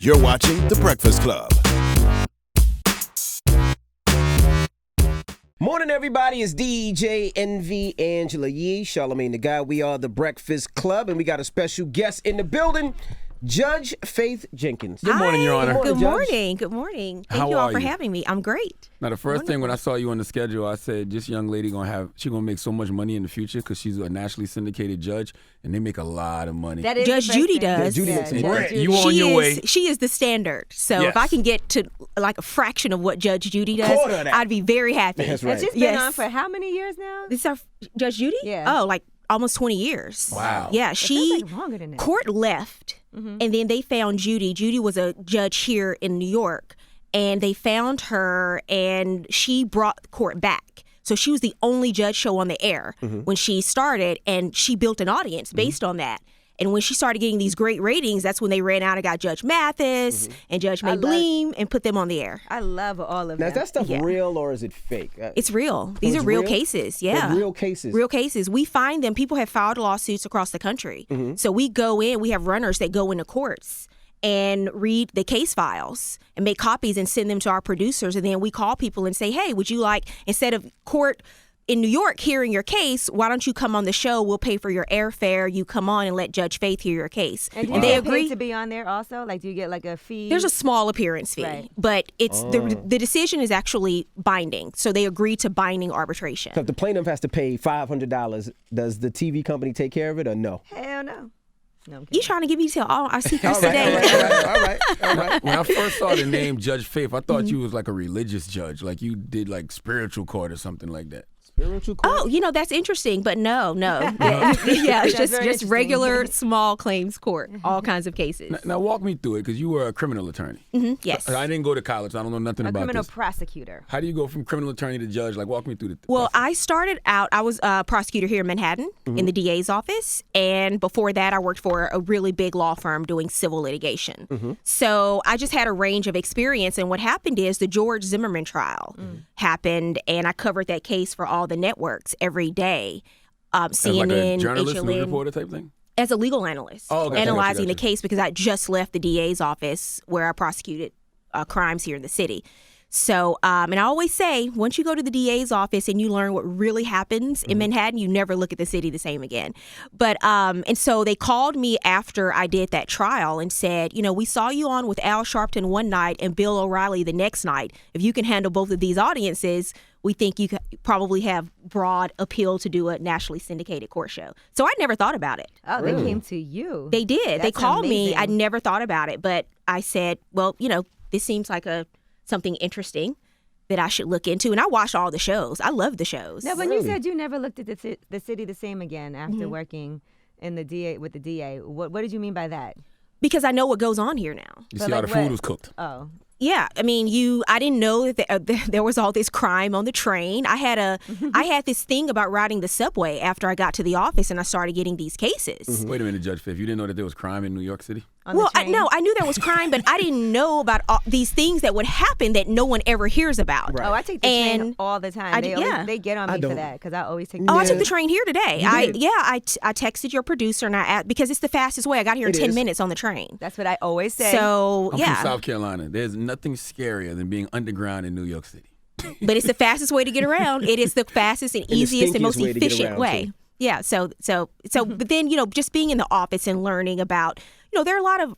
You're watching The Breakfast Club. Morning, everybody. It's DJ NV Angela Yee, Charlamagne the Guy. We are The Breakfast Club, and we got a special guest in the building, Judge Faith Jenkins. Good morning, Your Honor. Good morning. Good morning. Thank you all for having me. I'm great. Now, the first thing when I saw you on the schedule, I said, this young lady she's gonna make so much money in the future because she's a nationally syndicated judge, and they make a lot of money. Judge Judy does. Yeah, Judy makes some money. You on your way. She is the standard. So Yes. if I can get to like a fraction of what Judge Judy does, I'd be very happy. That's right. And she's been on for how many years now? This is our Judge Judy? Yeah. Oh, like almost 20 years. Wow. Yeah, she like longer than that. Court left, and then they found Judy. Judy was a judge here in New York, and they found her, and she brought the court back. So she was the only judge show on the air when she started, and she built an audience based on that. And when she started getting these great ratings, that's when they ran out and got Judge Mathis and Judge Maybleem and put them on the air. I love all of Now, them. is that stuff real or is it fake? It's real. These are real cases. Yeah. They're real cases. Real cases. We find them. People have filed lawsuits across the country. So we go in, we have runners that go into courts and read the case files and make copies and send them to our producers. And then we call people and say, hey, would you like, instead of court in New York hearing your case, why don't you come on the show? We'll pay for your airfare. You come on and let Judge Faith hear your case. And do you they get agree paid to be on there also? Like, do you get like a fee? There's a small appearance fee, Right. but it's the decision is actually binding. So they agree to binding arbitration. So if the plaintiff has to pay $500, does the TV company take care of it or no? Hell no. No, I'm You kidding. trying to get me to tell all our secrets All right, today? all right. When I first saw the name Judge Faith, I thought you was like a religious judge, like you did like spiritual court or something like that. Spiritual court? Oh, that's interesting, but no. yeah, it's That's very just interesting. regular small claims court, all kinds of cases. Now walk me through it, because you were a criminal attorney. Yes. I didn't go to college, so I don't know nothing A about criminal this. prosecutor. How do you go from criminal attorney to judge? Like, walk me through the Well, process. I started out, I was a prosecutor here in Manhattan in the DA's office. And before that, I worked for a really big law firm doing civil litigation. So I just had a range of experience. And what happened is the George Zimmerman trial happened. And I covered that case for all the networks every day. As like a CNN, journalist, news HLN. reporter type thing? As a legal analyst, Oh, okay. analyzing Gotcha. the case because I just left the DA's office where I prosecuted crimes here in the city. So, and I always say, once you go to the DA's office and you learn what really happens in Manhattan, you never look at the city the same again. But, and so they called me after I did that trial and said, we saw you on with Al Sharpton one night and Bill O'Reilly the next night. If you can handle both of these audiences, we think you could probably have broad appeal to do a nationally syndicated court show. So I never thought about it. Oh, they came to you. They did. They That's called me. I amazing. never thought about it, but I said, well, this seems like something interesting that I should look into. And I watched all the shows. I love the shows. No, but you said you never looked at the city the same again after working in the DA with the DA. What did you mean by that? Because I know what goes on here now. You But see how like the food what? was cooked. Oh. Yeah, I mean, I didn't know that there was all this crime on the train. I had this thing about riding the subway after I got to the office and I started getting these cases. Wait a minute, Judge Faith. You didn't know that there was crime in New York City? Well, I knew there was crime, but I didn't know about all these things that would happen that no one ever hears about. Right. Oh, I take the train all the time. They get on me don't. for that because I always take. Oh, I took the train here today. I did? texted your producer and I asked, because it's the fastest way. I got here in It 10 is. minutes on the train. That's what I always say. So, I'm yeah. from South Carolina. There's nothing scarier than being underground in New York City. But it's the fastest way to get around. It is the fastest and the easiest and most stinkiest way to get efficient around, way. too. Yeah. So, but then, just being in the office and learning about, there are a lot of,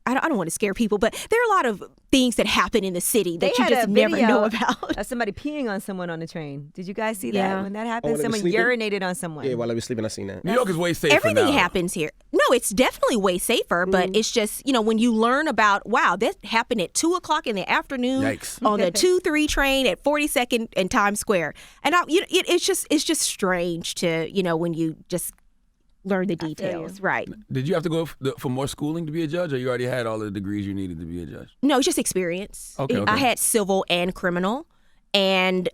I don't want to scare people, but there are a lot of things that happen in the city that you had just a never video know about. of somebody peeing on someone on the train. Did you guys see Yeah. that when that Oh, happened? when they were Someone sleeping? urinated on someone. Yeah, while I was sleeping, I seen that. New York is way safer Everything now. happens here. No, it's definitely way safer, but it's just, when you learn about, wow, that happened at 2:00 in the afternoon Yikes. on the 2-3 train at 42nd and Times Square. And it's just strange to, when you just learn the details. Right. Did you have to go for more schooling to be a judge, or you already had all the degrees you needed to be a judge? No, it's just experience. Okay. I had civil and criminal, and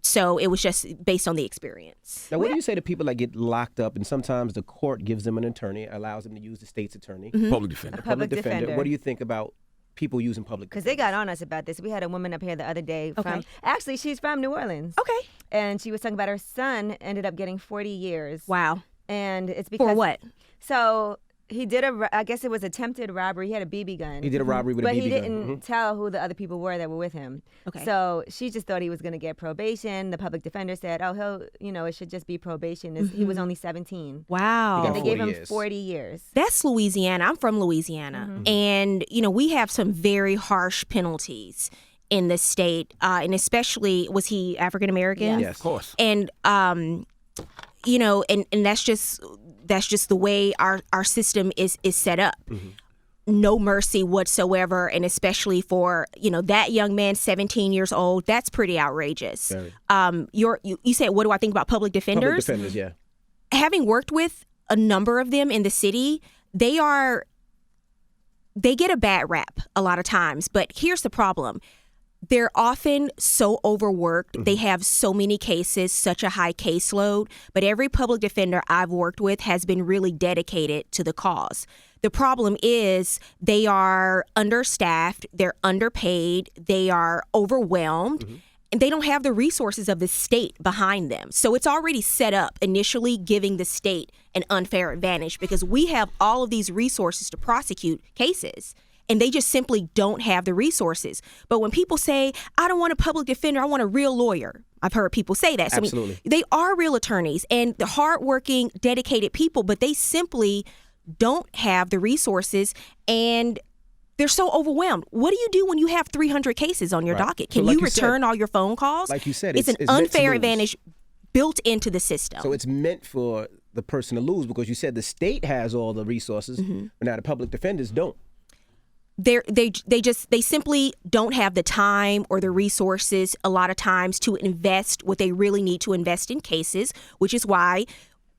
so it was just based on the experience. Now, what do you say to people that get locked up and sometimes the court gives them an attorney, allows them to use the state's attorney? Public defender. Public defender. What do you think about people using public Because they got on us about this. We had a woman up here the other day from, actually, she's from New Orleans. Okay. And she was talking about her son ended up getting 40 years. Wow. And it's because. For what? So He did I guess it was attempted robbery. He had a BB gun. He did a robbery with a BB gun. But he didn't tell who the other people were that were with him. Okay. So she just thought he was going to get probation. The public defender said, it should just be probation. He was only 17. Wow. He got They gave 40 him years. 40 years. That's Louisiana. I'm from Louisiana. And, we have some very harsh penalties in the state. And especially, was he African American? Yes. Of course. And, and that's just the way our system is set up. No mercy whatsoever, and especially for that young man, 17 years old. That's pretty outrageous. Very. You said, what do I think about public defenders? Public defenders, yeah. Having worked with a number of them in the city, they get a bad rap a lot of times. But here's the problem. They're often so overworked. They have so many cases, such a high caseload. But every public defender I've worked with has been really dedicated to the cause. The problem is they are understaffed, they're underpaid, they are overwhelmed, and they don't have the resources of the state behind them. So it's already set up initially giving the state an unfair advantage because we have all of these resources to prosecute cases. And they just simply don't have the resources. But when people say, I don't want a public defender, I want a real lawyer. I've heard people say that. So, Absolutely. They are real attorneys and the hardworking, dedicated people, but they simply don't have the resources and they're so overwhelmed. What do you do when you have 300 cases on your docket? Can So like you you return all your phone calls? Like you said, it's an it's meant to unfair lose. advantage built into the system. So it's meant for the person to lose because you said the state has all the resources, but now the public defenders don't. They simply don't have the time or the resources a lot of times to invest what they really need to invest in cases, which is why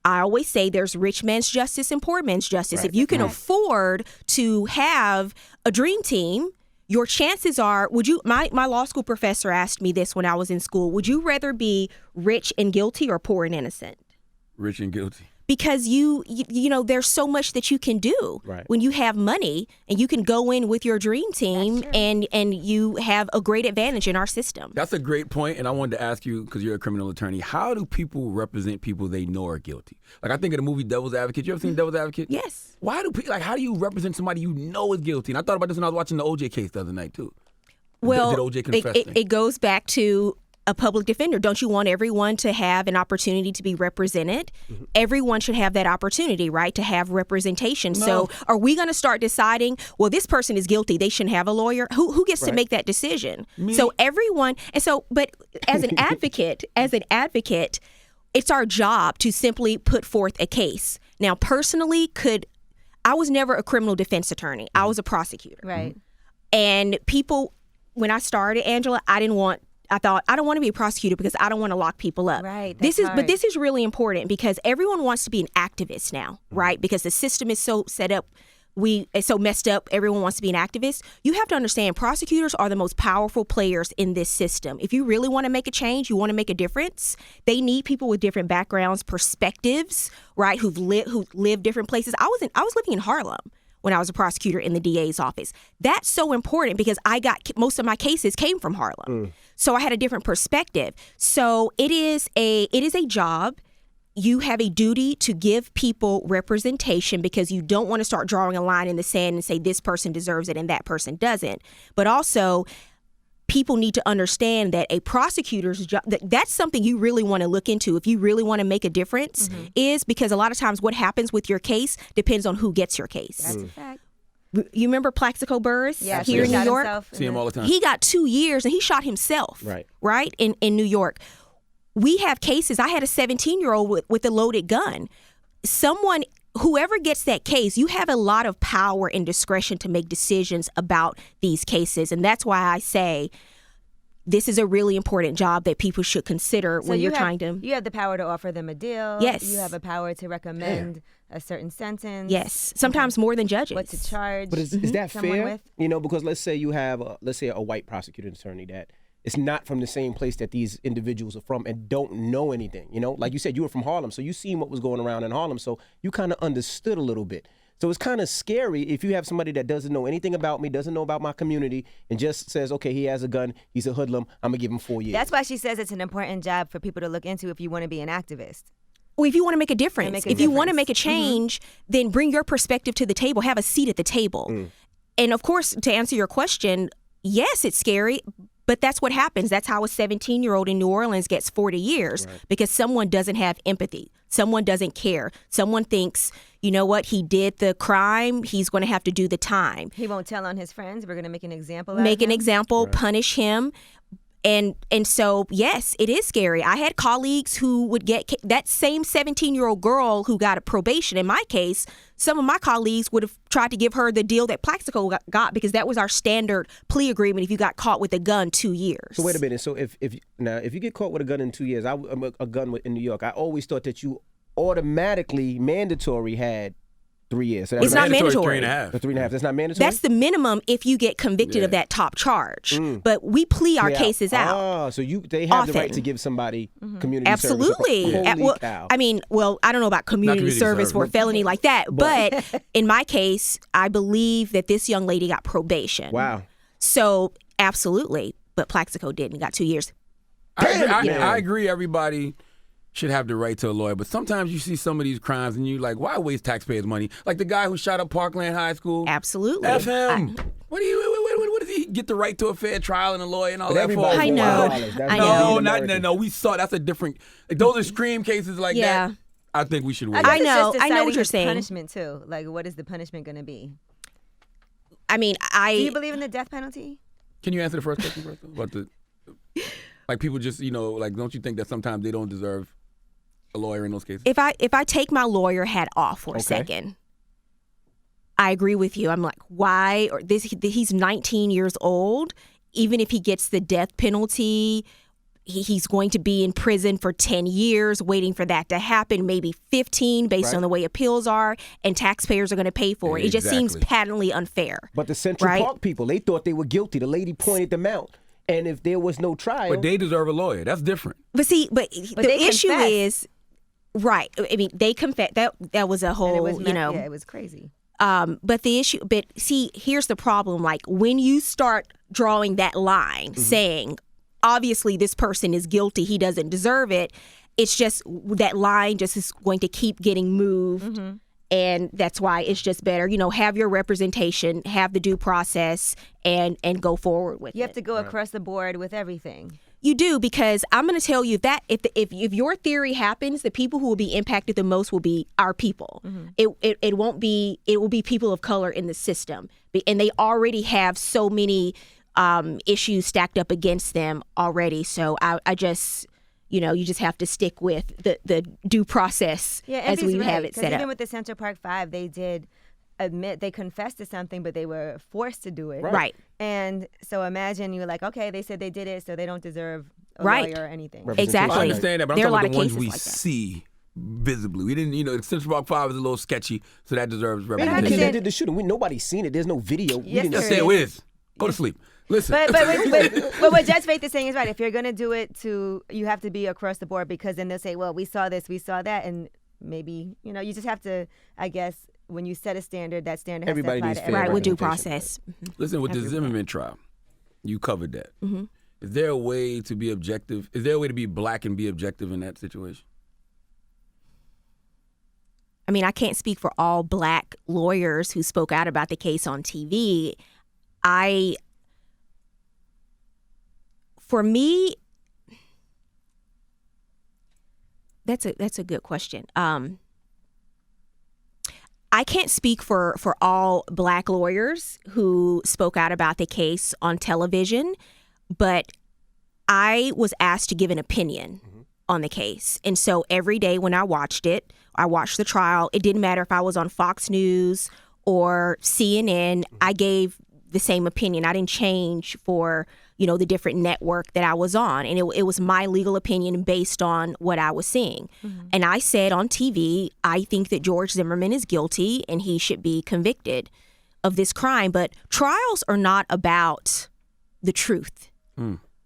I always say there's rich man's justice and poor man's justice. If you can afford to have a dream team, your chances are, my law school professor asked me this when I was in school, would you rather be rich and guilty or poor and innocent? Rich and guilty. Because you there's so much that you can do when you have money and you can go in with your dream team and you have a great advantage in our system. That's a great point, and I wanted to ask you, because you're a criminal attorney, how do people represent people they know are guilty? Like I think of the movie Devil's Advocate. You ever seen Devil's Advocate? Yes. Why do people, how do you represent somebody you know is guilty? And I thought about this when I was watching the OJ case the other night too. Well, did OJ confess? It goes back to a public defender. Don't you want everyone to have an opportunity to be represented? Everyone should have that opportunity, right, to have representation. No. So are we going to start deciding, well, this person is guilty, they shouldn't have a lawyer? Who gets to make that decision? Me. So everyone, and so, but as an advocate, it's our job to simply put forth a case. Now, personally, I was never a criminal defense attorney. I was a prosecutor. Right. And people, when I started, Angela, I thought, I don't want to be a prosecutor because I don't want to lock people up. Right. But this is really important because everyone wants to be an activist now, right? Because the system is so set up, it's so messed up, everyone wants to be an activist. You have to understand prosecutors are the most powerful players in this system. If you really want to make a change, you want to make a difference, they need people with different backgrounds, perspectives, right? Who live different places. I was living in Harlem when I was a prosecutor in the DA's office. That's so important because most of my cases came from Harlem. So I had a different perspective. So it is a job. You have a duty to give people representation because you don't want to start drawing a line in the sand and say this person deserves it and that person doesn't. But also, people need to understand that a prosecutor's job, that's something you really want to look into if you really want to make a difference, is because a lot of times what happens with your case depends on who gets your case. That's a fact. You remember Plaxico Burress here in he New shot York? himself See him all the time. He got 2 years and he shot himself, right? In New York. We have cases. I had a 17-year-old with a loaded gun. Whoever gets that case, you have a lot of power and discretion to make decisions about these cases. And that's why I say this is a really important job that people should consider when you're trying to. You have the power to offer them a deal. Yes. You have a power to recommend a certain sentence. Yes. Sometimes more than judges. What to charge. But is that someone fair? with? Because let's say you have, a white prosecuting attorney that is not from the same place that these individuals are from and don't know anything. Like you said, you were from Harlem, so you seen what was going around in Harlem, so you kind of understood a little bit. So it's kind of scary if you have somebody that doesn't know anything about me, doesn't know about my community, and just says, okay, he has a gun, he's a hoodlum, I'm going to give him 4 years. That's why she says it's an important job for people to look into if you want to be an activist. Or if you want to make a difference, make a if you want to difference. make a change, then bring your perspective to the table. Have a seat at the table. And of course, to answer your question, yes, it's scary, but that's what happens. That's how a 17-year-old in New Orleans gets 40 years because someone doesn't have empathy. Someone doesn't care. Someone thinks, you know what, he did the crime. He's going to have to do the time. He won't tell on his friends. We're going to make an example out Make of an him. example, punish him. And so, yes, it is scary. I had colleagues who would get that same 17-year-old girl who got a probation. In my case, some of my colleagues would have tried to give her the deal that Plaxico got because that was our standard plea agreement if you got caught with a gun 2 years. So wait a minute. So if you get caught with a gun in 2 years, a gun in New York, I always thought that you automatically mandatory had 3 years. So that's It's not mandatory. 3.5. Or 3.5. That's not mandatory. That's the minimum if you get convicted of that top charge. But we plea our cases out. Ah, so they have the right Often. to give somebody community Absolutely. service. Holy Well, cow. I mean, I don't know about community service for a felony like that, but in my case, I believe that this young lady got probation. Wow. So absolutely, but Plaxico didn't. Got 2 years. I agree everybody should have the right to a lawyer, but sometimes you see some of these crimes and you're like, why waste taxpayers' money? Like the guy who shot up Parkland High School. Absolutely. F him. What does he get the right to a fair trial and a lawyer and all But that for? everybody I know. That's I not know. American. No, we saw that's a different, like, those extreme cases like Yeah. that. I think we should wait. I guess it's know. just I know what deciding you're his saying. Punishment too. Like, what is the punishment going to be? I mean, Do you believe in the death penalty? Can you answer the first question first? About like people just, like, don't you think that sometimes they don't deserve a lawyer in those cases? if I take my lawyer hat off for a second, I agree with you. I'm like, why? Or he's 19 years old. Even if he gets the death penalty, he's going to be in prison for 10 years, waiting for that to happen, maybe 15 based on the way appeals are, and taxpayers are going to pay for it. It just seems patently unfair. But the Central right? Park people, they thought they were guilty. The lady pointed them out. And if there was no trial. But they deserve a lawyer. That's different. But see, but the they issue confessed. is, right. I mean, they confess that was a And whole, it was yeah, it was crazy. but the issue, but see, here's the problem. Like when you start drawing that line, saying, obviously this person is guilty, he doesn't deserve it. It's just that line just is going to keep getting moved. And that's why it's just better, have your representation, have the due process, and go forward with it. You have to go across the board with everything. You do, because I'm going to tell you that if your theory happens, the people who will be impacted the most will be our people. It won't be. It will be people of color in the system, and they already have so many issues stacked up against them already. So I just. You just have to stick with the due process as we have it set up. Even with the Central Park 5, they did admit, they confessed to something, but they were forced to do it. Right. And so imagine you're like, okay, they said they did it, so they don't deserve a Right. lawyer or anything. Exactly. I understand that, but I'm There are a talking lot about of the ones cases we like that. see visibly. We didn't, Central Park 5 is a little sketchy, so that deserves Man, the kid representation. that did the shooting, nobody's seen it. There's no video. Yes, we didn't there Say is. it with. Go to sleep. Listen. But what Judge Faith is saying is right. If you're going to do it, you have to be across the board, because then they'll say, well, we saw this, we saw that, and maybe, you just have to, I guess, when you set a standard, that standard has Everybody to apply needs to fair Right, with due representation. process. Listen, with the Zimmerman trial, you covered that. Is there a way to be objective? Is there a way to be black and be objective in that situation? I mean, I can't speak for all black lawyers who spoke out about the case on TV. For me, that's a good question. I can't speak for all black lawyers who spoke out about the case on television, but I was asked to give an opinion on the case. And so every day when I watched it, I watched the trial. It didn't matter if I was on Fox News or CNN, I gave the same opinion. I didn't change for, the different network that I was on. And it was my legal opinion based on what I was seeing. And I said on TV, I think that George Zimmerman is guilty and he should be convicted of this crime. But trials are not about the truth,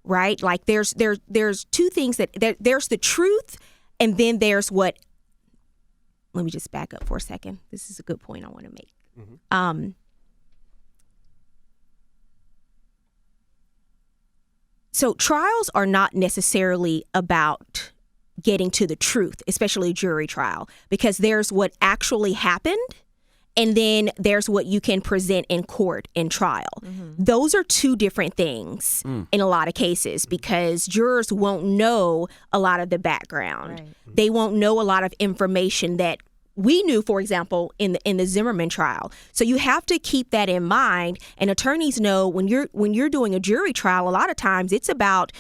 right? Like there's two things there's the truth, and then there's what. Let me just back up for a second. This is a good point I want to make. So trials are not necessarily about getting to the truth, especially a jury trial, because there's what actually happened. And then there's what you can present in court in trial. Those are two different things in a lot of cases, because jurors won't know a lot of the background. Right. They won't know a lot of information that we knew, for example, in the Zimmerman trial. So you have to keep that in mind. And attorneys know when you're doing a jury trial, a lot of times it's about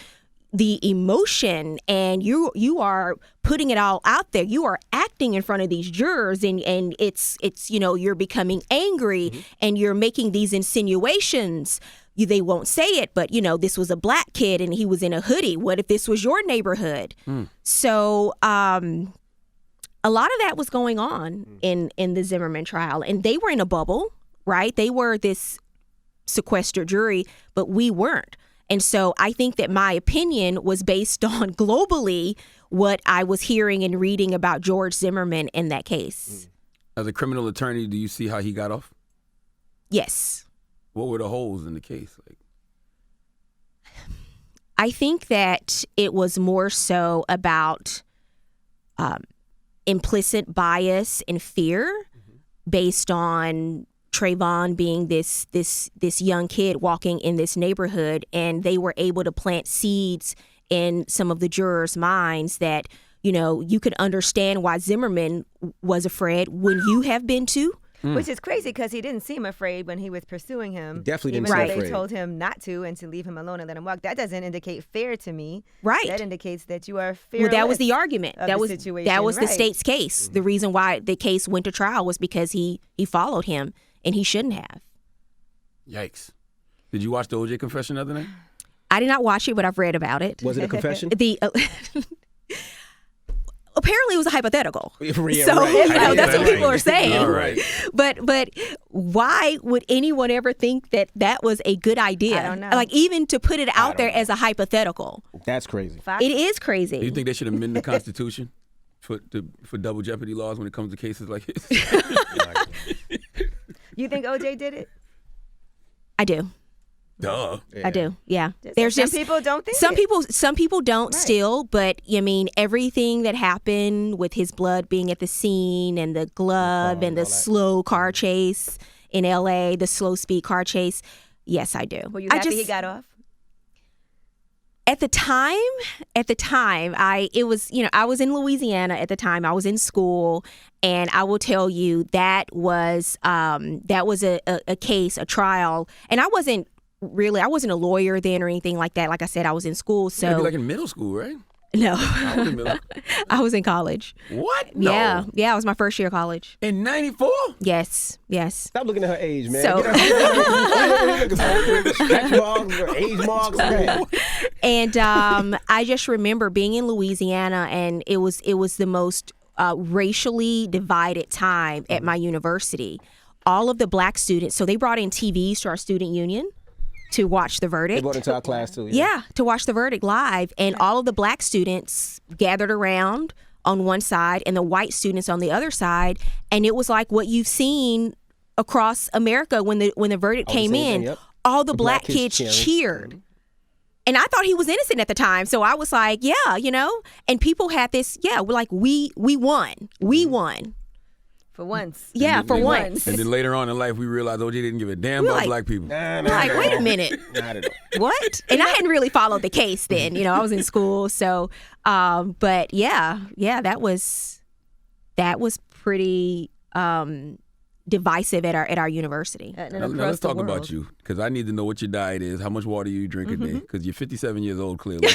the emotion, and you are putting it all out there. You are acting in front of these jurors, and it's you're becoming angry, and you're making these insinuations. They won't say it, but this was a black kid and he was in a hoodie. What if this was your neighborhood? So a lot of that was going on in the Zimmerman trial, and they were in a bubble, right? They were this sequestered jury, but we weren't. And so I think that my opinion was based on globally what I was hearing and reading about George Zimmerman in that case. As a criminal attorney, do you see how he got off? Yes. What were the holes in the case? I think that it was more so about implicit bias and fear based on Trayvon being this young kid walking in this neighborhood, and they were able to plant seeds in some of the jurors' minds that, you could understand why Zimmerman was afraid when you have been too. Which is crazy because he didn't seem afraid when he was pursuing him. He definitely didn't seem seem afraid. afraid. They told him not to and to leave him alone and let him walk. That doesn't indicate fear to me. Right. That indicates that you are fearless. Well, that was the argument. Of That the was situation. that was the Right. state's case. The reason why the case went to trial was because he followed him, and he shouldn't have. Yikes. Did you watch the OJ confession the other night? I did not watch it, but I've read about it. Was it a confession? Apparently it was a hypothetical. Yeah, So right. that's what people are saying. All right. But why would anyone ever think that was a good idea? I don't know. Like, even to put it out there as a hypothetical. That's crazy. Fox? It is Do crazy. you think they should amend the Constitution for double jeopardy laws when it comes to cases like this? You think OJ did it? I do. Duh. I do. Yeah. Some people don't think some it. some people don't Right. still, but I mean, everything that happened with his blood being at the scene, and the glove, and the slow car chase in LA, the slow speed car chase. Yes, I do. Were you happy he got off? At the time, I was in Louisiana at the time. I was in school, and I will tell you that was a case, a trial, and I wasn't a lawyer then or anything like that. Like I said, I was in school, so You'd be like in middle school, right? no, I was in middle. I was in college. What? No. Yeah, it was my first year of college. In '94? Yes. Stop looking at her age, man. So- Stretch marks, age marks. Man. And I just remember being in Louisiana, and it was the most racially divided time at my university. All of the black students, so they brought in TVs to our student union to watch the verdict. They brought into our class too. Yeah, to watch the verdict live. And all of the black students gathered around on one side and the white students on the other side. And it was like what you've seen across America when the verdict All the came same in. thing, yep. All the black black kids kids cheering. cheered. And I thought he was innocent at the time. So I was like, yeah, and people had this, we're like, we won. We won. For once. Yeah, for And once. And then later on in life, we realized OJ didn't give a damn We're about like- black people. Like, wait a minute. Not at all. What? And I hadn't really followed the case then. I was in school. So, but yeah, that was pretty divisive at our university. And Now, across let's the talk world. about you, because I need to know what your diet is, how much water you drink a day, because you're 57 years old, clearly.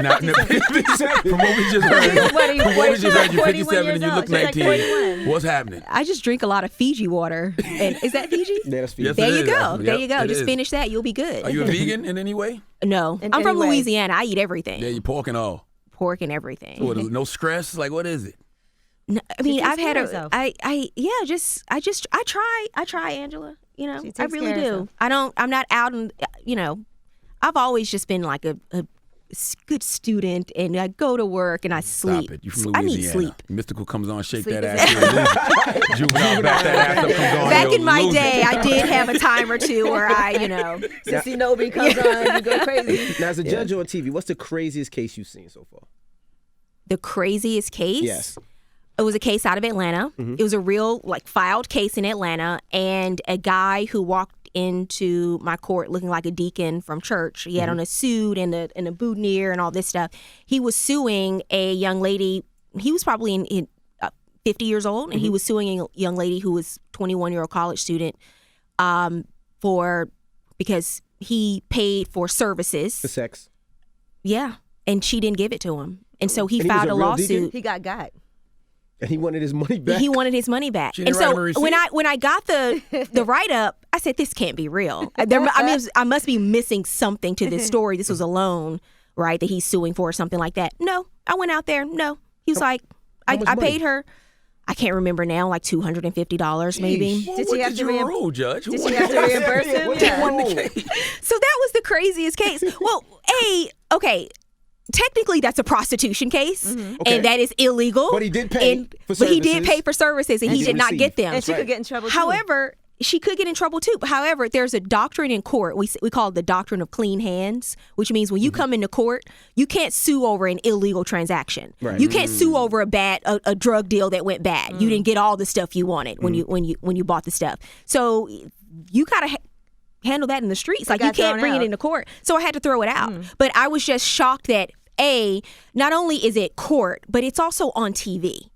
Not 57. From what we just heard, What are you, from what we just heard, you're 41 57 and you years look old. She's like 19. 41. What's happening? I just drink a lot of Fiji water. And is that Fiji? Yeah, that's Yes, There it you is. go. Yep, There you go. it Just is. finish that. You'll be good. Are you a vegan in any way? No. In I'm from any way. Louisiana. I eat everything. Yeah, you pork and all. Pork and everything. What, no stress? Like, what is it? No, I mean, takes I've had care of herself. I try, Angela. She I takes really care of do. herself. I'm not out and, I've always just been like a good student, and I go to work and I sleep. Stop it. You from I Louisiana. need sleep. Mystical comes on, shake Sleep that is- ass. You're a loser. Juvenile, back that ass up, comes on. Back you're in a my loser. day, I did have a time or two where I, Sissy Nobi comes on, you go crazy. Now, as a judge on TV, what's the craziest case you've seen so far? the craziest case. Yes. It was a case out of Atlanta. It was a real filed case in Atlanta, and a guy who walked into my court looking like a deacon from church. He had on a suit and a boutonniere and all this stuff. He was suing a young lady. He was probably in 50 years old, and he was suing a young lady who was 21-year-old college student because he paid for services. For sex. Yeah, and she didn't give it to him. And so he And he was filed a a real lawsuit. deacon? He got. And he wanted his money back. He wanted his money back. She And didn't write so him a when I got the write up, I said, this can't be real. I must be missing something to this story. This was a loan, right, that he's suing for or something like that. No, I went out there. No, he was like, I much money? paid her. I can't remember now, like $250 maybe. Well, Did what she have did to you rule, Judge? Did she have to reimburse him? Yeah. Won the case. So that was the craziest case. Well, okay. Technically, that's a prostitution case, Okay. and that is illegal. But he did pay for But he did services. pay for services, and he he did not received. get them. And she Right. could get in trouble too. However, she could get in trouble too. However, there's a doctrine in court. We call it the doctrine of clean hands, which means when you come into court, you can't sue over an illegal transaction. Right. You can't sue over a drug deal that went bad. You didn't get all the stuff you wanted when you bought the stuff. So you gotta handle that in the streets. Like you got can't thrown bring it out. into court. So I had to throw it out. But I was just shocked that not only is it court, but it's also on TV.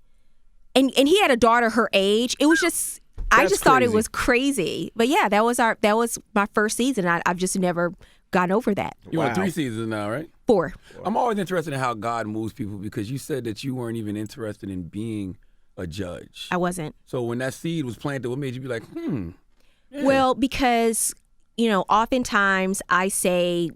And he had a daughter her age. It was just I That's just thought it crazy. was crazy. But yeah, that was my first season. I've just never gotten over that. You on Wow. 3 seasons now, right? 4. I'm always interested in how God moves people because you said that you weren't even interested in being a judge. I wasn't. So when that seed was planted, what made you be like, Yeah. Well, because oftentimes I say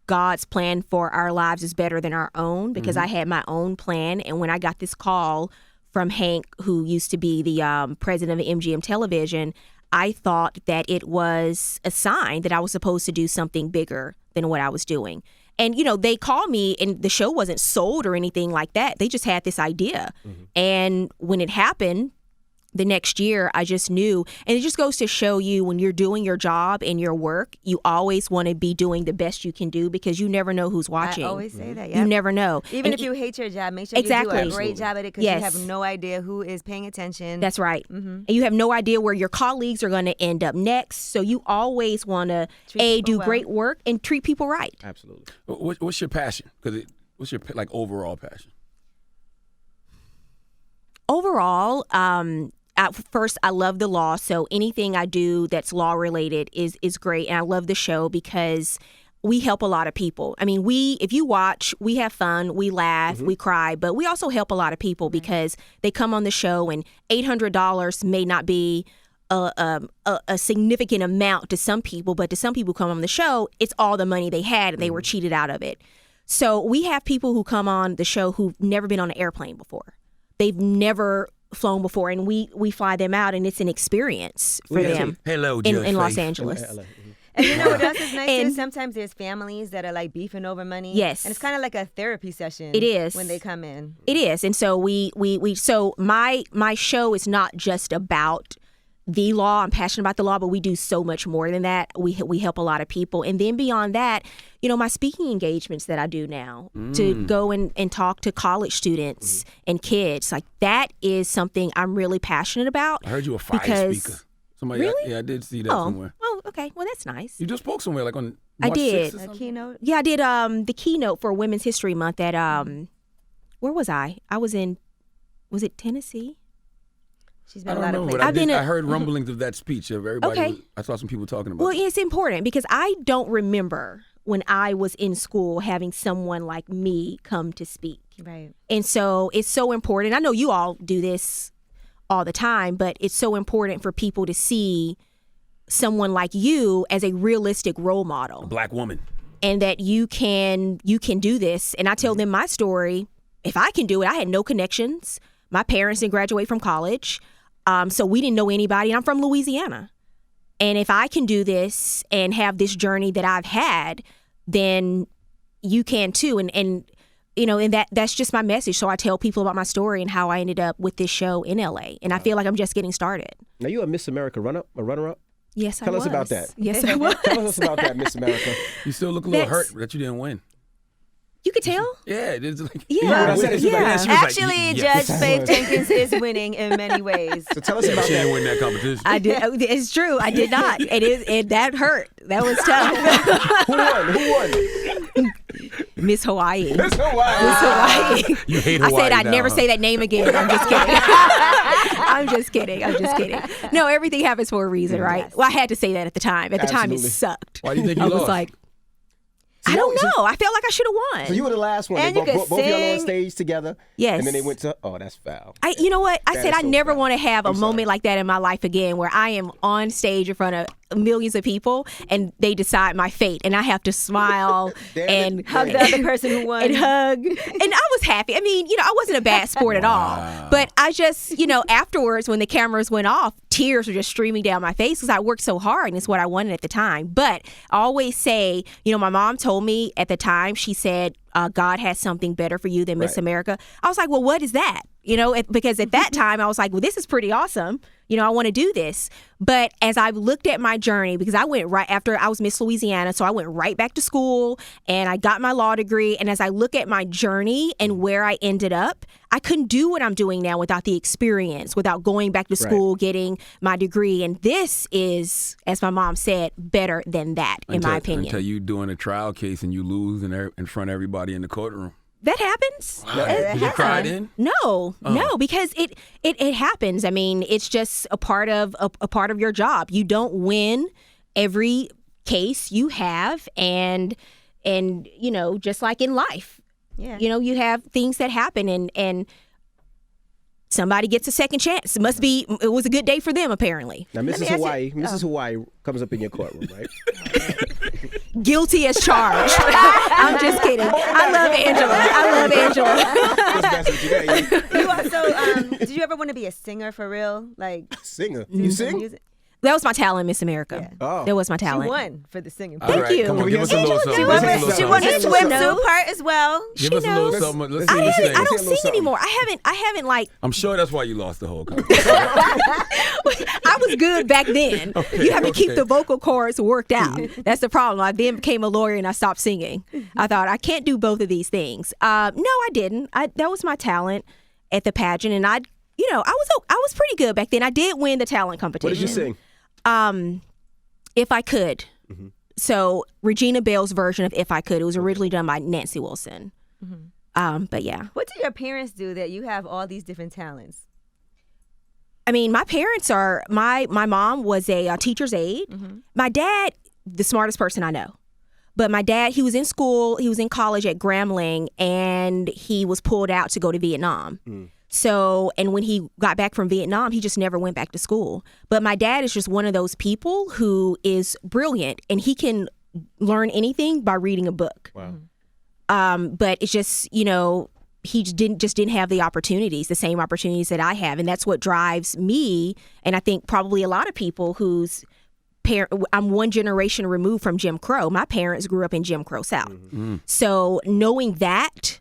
God's plan for our lives is better than our own because I had my own plan. And when I got this call from Hank, who used to be the president of MGM Television, I thought that it was a sign that I was supposed to do something bigger than what I was doing. And, they called me and the show wasn't sold or anything like that. They just had this idea. And when it happened, the next year, I just knew. And it just goes to show you when you're doing your job and your work, you always want to be doing the best you can do because you never know who's watching. I always say that. You Yep. never know. Even And if you hate your job, make sure Exactly. you do a great job at it because Yes. you have no idea who is paying attention. That's right. And you have no idea where your colleagues are going to end up next. So you always want to, Treat people do well. great work and treat people right. Absolutely. what's your passion? What's your overall passion? Overall, first, I love the law. So anything I do that's law related is great. And I love the show because we help a lot of people. I mean, if you watch, we have fun, we laugh, we cry, but we also help a lot of people because they come on the show and $800 may not be a significant amount to some people, but to some people who come on the show, it's all the money they had and they were cheated out of it. So we have people who come on the show who've never been on an airplane before. They've never flown before, and we fly them out, and it's an experience for them Hello, in Judge Los Faith. Angeles. And you know what else is nice And- too? Sometimes there's families that are like beefing over money. Yes. And it's kind of like a therapy session. It is. When they come in. It is, and so so my show is not just about the law. I'm passionate about the law, but we do so much more than that. We help a lot of people, and then beyond that, my speaking engagements that I do now to go and talk to college students and kids, like that is something I'm really passionate about. I heard you a fire because- speaker. Somebody, Really? yeah, I did see that somewhere. Oh, okay. Well, that's nice. You just spoke somewhere, like on I March did. 6th or A something? keynote. Yeah, I did the keynote for Women's History Month at where was I? I was in, was it Tennessee? She's I been a don't lot know, of but places. I heard rumblings of that speech. Of everybody, Okay. I saw some people talking about Well, it. it's important because I don't remember when I was in school having someone like me come to speak. Right. And so it's so important. I know you all do this all the time, but it's so important for people to see someone like you as a realistic role model A black woman. and that you can do this. And I tell them my story. If I can do it, I had no connections. My parents didn't graduate from college. So we didn't know anybody. And I'm from Louisiana. And if I can do this and have this journey that I've had, then you can too. And that's just my message. So I tell people about my story and how I ended up with this show in LA. And I feel like I'm just getting started. Now, you a Miss America runner-up? Yes, I Tell was. us about that. Yes, I was. Tell us about that, Miss America. You still look a little That's- hurt that you didn't win. You could tell? Yeah, it's like Yeah. she was like, Actually, yes. Judge Faith Jenkins is winning in many ways. So tell us about She didn't that. win that competition. I did. It's true. I did not. That hurt. That was tough. Who won? Miss Hawaii. Miss Hawaii. Miss Hawaii. You hate I Hawaii said I'd now, never huh? say that name again. I'm just kidding. I'm just kidding. No, everything happens for a reason, right? Yes. Well, I had to say that at the time. At the time, it Absolutely. sucked. Why do you think you I was lost? like, I don't know. I felt like I should have won. So you were the last one. And They you both could y'all on sing. stage together. Yes. And then they went to, oh, that's foul. You know what? I That said is I so never proud. want to have a I'm sorry. moment like that in my life again, where I am on stage in front of millions of people and they decide my fate, and I have to smile Damn and it. Hug the other person who won. and hug. And I was happy. I mean, I wasn't a bad sport at all. But I just, afterwards when the cameras went off, tears were just streaming down my face because I worked so hard and it's what I wanted at the time. But I always say, my mom told me at the time, she said, God has something better for you than Miss Right. America. I was like, well, what is that? Because at that time I was like, well, this is pretty awesome. I want to do this. But as I looked at my journey, because I went right after I was Miss Louisiana, so I went right back to school and I got my law degree. And as I look at my journey and where I ended up, I couldn't do what I'm doing now without the experience, without going back to school, getting my degree. And this is, as my mom said, better than that, in my opinion. Until you doing a trial case and you lose in front of everybody in the courtroom. That happens. Did you cry then? No, because it happens. I mean, it's just a part of your job. You don't win every case you have, and just like in life, you have things that happen, and somebody gets a second chance. It was a good day for them, apparently. Now, Mrs. Hawaii comes up in your courtroom, right? Guilty as charged. I'm just kidding. I love Angela. That's what you got. You also, did you ever want to be a singer for real? Like, Singer. You sing? music? That was my talent, Miss America. Yeah. Oh. That was my She talent. won for the singing. All right, you. Come on, give us a little something. She Give us won a little she won something. the swimsuit part as well. Give us a little knows. something. Let's I see you sing. don't little sing something. anymore. I haven't like I'm sure that's why you lost the whole competition. I was good back then. You have to keep the vocal cords worked out. That's the problem. I then became a lawyer and I stopped singing. I thought I can't do both of these things. No, I didn't. That was my talent at the pageant, and I was pretty good back then. I did win the talent competition. What did you sing? If I Could. So Regina Bell's version of If I Could. It was originally done by Nancy Wilson. But yeah. What do your parents do that you have all these different talents? I mean, my parents are, my mom was a teacher's aide. My dad, the smartest person I know. But my dad, he was in school, he was in college at Grambling, and he was pulled out to go to Vietnam. So, and when he got back from Vietnam, he just never went back to school. But my dad is just one of those people who is brilliant, and he can learn anything by reading a book. Wow. But it's just, he just didn't have the opportunities, the same opportunities that I have. And that's what drives me. And I think probably a lot of people whose I'm one generation removed from Jim Crow. My parents grew up in Jim Crow South. So knowing that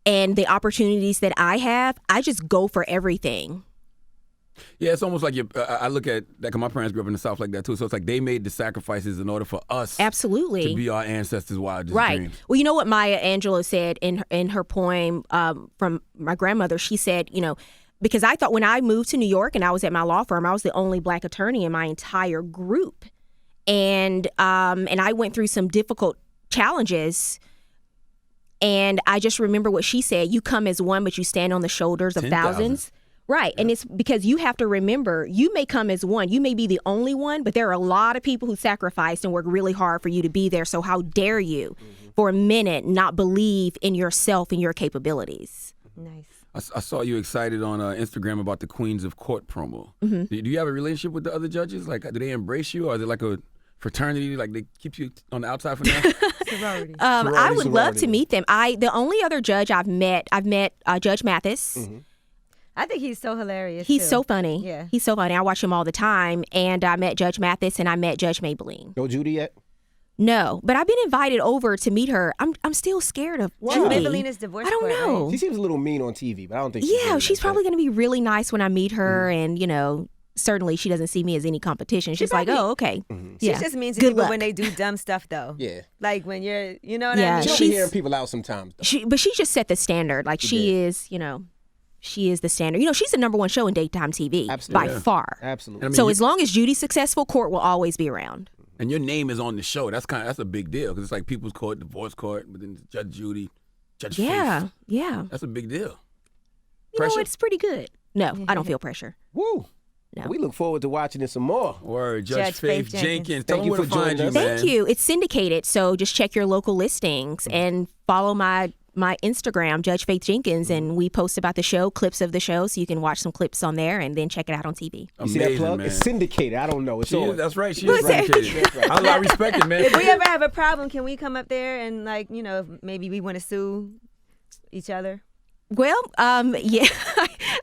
and the opportunities that I have, I just go for everything. Yeah, it's almost like I look at that, 'cause my parents grew up in the South like that too. So it's like they made the sacrifices in order for us Absolutely. to be our ancestors' wildest Right. dreams. Well, you know what Maya Angelou said in her poem from my grandmother? She said, because I thought when I moved to New York and I was at my law firm, I was the only Black attorney in my entire group. And I went through some difficult challenges. And I just remember what she said, you come as one, but you stand on the shoulders of 10,000. thousands. Right. And it's because you have to remember, you may come as one, you may be the only one, but there are a lot of people who sacrificed and worked really hard for you to be there. So how dare you for a minute not believe in yourself and your capabilities? Nice. I saw you excited on Instagram about the Queens of Court promo. Do you have a relationship with the other judges? Like, do they embrace you, or is it like a fraternity? Like they keep you on the outside for now? Sorority. I would love sorority. to meet them. The only other judge I've met Judge Mathis. I think he's so hilarious. He's too. so funny. Yeah. He's so funny. I watch him all the time. And I met Judge Mathis and I met Judge Maybelline. No Judy yet? No, but I've been invited over to meet her. I'm still scared of Judy. Maybelline is divorced I don't court, right? know. She seems a little mean on TV, but I don't think. Yeah, she's probably going to be really nice when I meet her, and certainly she doesn't see me as any competition. She's like, oh, okay. She Yeah. just means to Good people luck. when they do dumb stuff, though. Yeah. Like when you're, you know what Yeah, I mean? She'll be she's- hearing people out sometimes. Though. But she just set the standard. Like she is, you know, she is the standard. You know, she's the number one show in daytime TV Absolutely. by Yeah. far. Absolutely. I mean, So as long as Judy's successful, Court will always be around. And your name is on the show. That's a big deal because it's like People's Court, Divorce Court, but then Judge Judy, Judge Yeah, Faith. yeah. That's a big deal. You know, Pressure? it's pretty good. No, I don't feel pressure. Woo. No. We look forward to watching it some more. Word, Judge Judge Faith Faith Jenkins. Jenkins. Tell Thank them you where to for find joining you, us. man. Thank you. It's syndicated, so just check your local listings and follow my Instagram, Judge Faith Jenkins, and we post about the show, clips of the show, so you can watch some clips on there and then check it out on TV. You see that Amazing, plug? man. It's syndicated. I don't know. It's She on. is, that's right. She What's is that? syndicated. I respect it, man. If we ever have a problem, can we come up there and, like, you know, if maybe we want to sue each other? Well, yeah,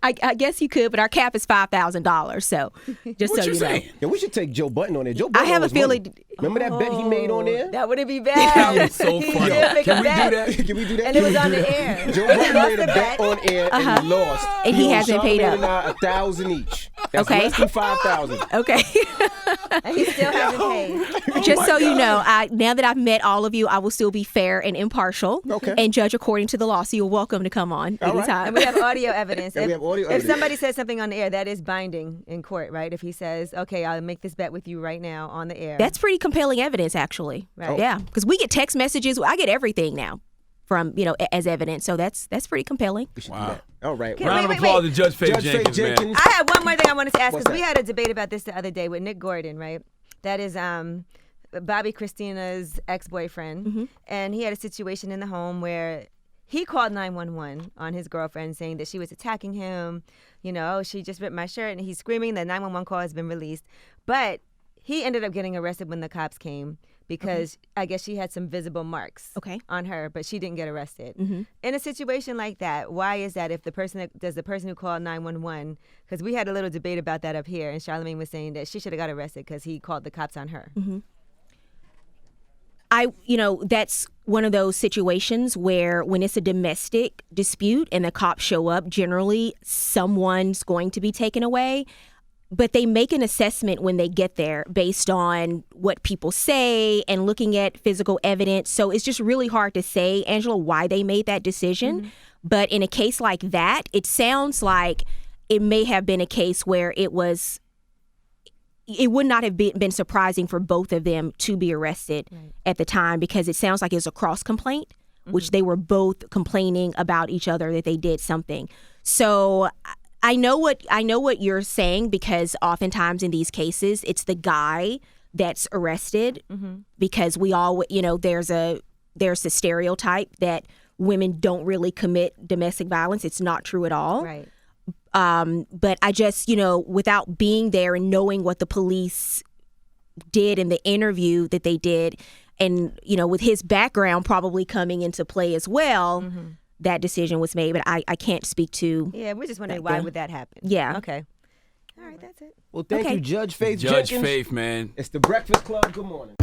I guess you could, but our cap is $5,000. So just What so you you know. saying? Yeah, we should take Joe Button on there. Joe I Button have a owes money. feeling. Remember that bet he made on there? That wouldn't be bad. That was so He funny. did make Can a we do bet. that? Can we do that? And it was on the air. Joe Button Lost made a the bet on air and he lost. And he hasn't paid up. $1,000 each. That's Okay. less than $5,000. Okay. And he still hasn't paid. Just so you know, now that I've met all of you, I will still be fair and impartial Okay. and judge according to the law. So you're welcome to come on All right. anytime. And we have audio evidence. And we have audio if evidence. somebody says something on the air, that is binding in court, right? If he says, okay, I'll make this bet with you right now on the air. That's pretty compelling evidence, actually. Right. Yeah, because we get text messages. I get everything now from as evidence. So that's pretty compelling. We should do Wow. that. All right. Okay, Round of wait, applause wait. to Judge Faith Judge Faith Jenkins, man. Jenkins. I have one more thing I wanted to ask What's because we that? had a debate about this the other day with Nick Gordon, right? That is Bobby Christina's ex-boyfriend, and he had a situation in the home where he called 911 on his girlfriend saying that she was attacking him. You know, she just ripped my shirt, and he's screaming. The 911 call has been released, but he ended up getting arrested when the cops came because I guess she had some visible marks on her, but she didn't get arrested. In a situation like that, why is that? If the person who called 911, because we had a little debate about that up here, and Charlamagne was saying that she should have got arrested because he called the cops on her. That's one of those situations where when it's a domestic dispute and the cops show up, generally someone's going to be taken away. But they make an assessment when they get there based on what people say and looking at physical evidence. So it's just really hard to say, Angela, why they made that decision. But in a case like that, it sounds like it may have been a case where it would not have been surprising for both of them to be arrested at the time, because it sounds like it was a cross complaint, which they were both complaining about each other that they did something. So I know what you're saying, because oftentimes in these cases it's the guy that's arrested because we all, there's a stereotype that women don't really commit domestic violence. It's not true at all. Right. But I just, without being there and knowing what the police did in the interview that they did, and, with his background probably coming into play as well, that decision was made. But I can't speak to. Yeah, we're just wondering why would that happen. Yeah. Okay. All right, that's it. Well, thank Okay. you, Judge Faith Judge Jenkins. Faith, man. It's the Breakfast Club. Good morning.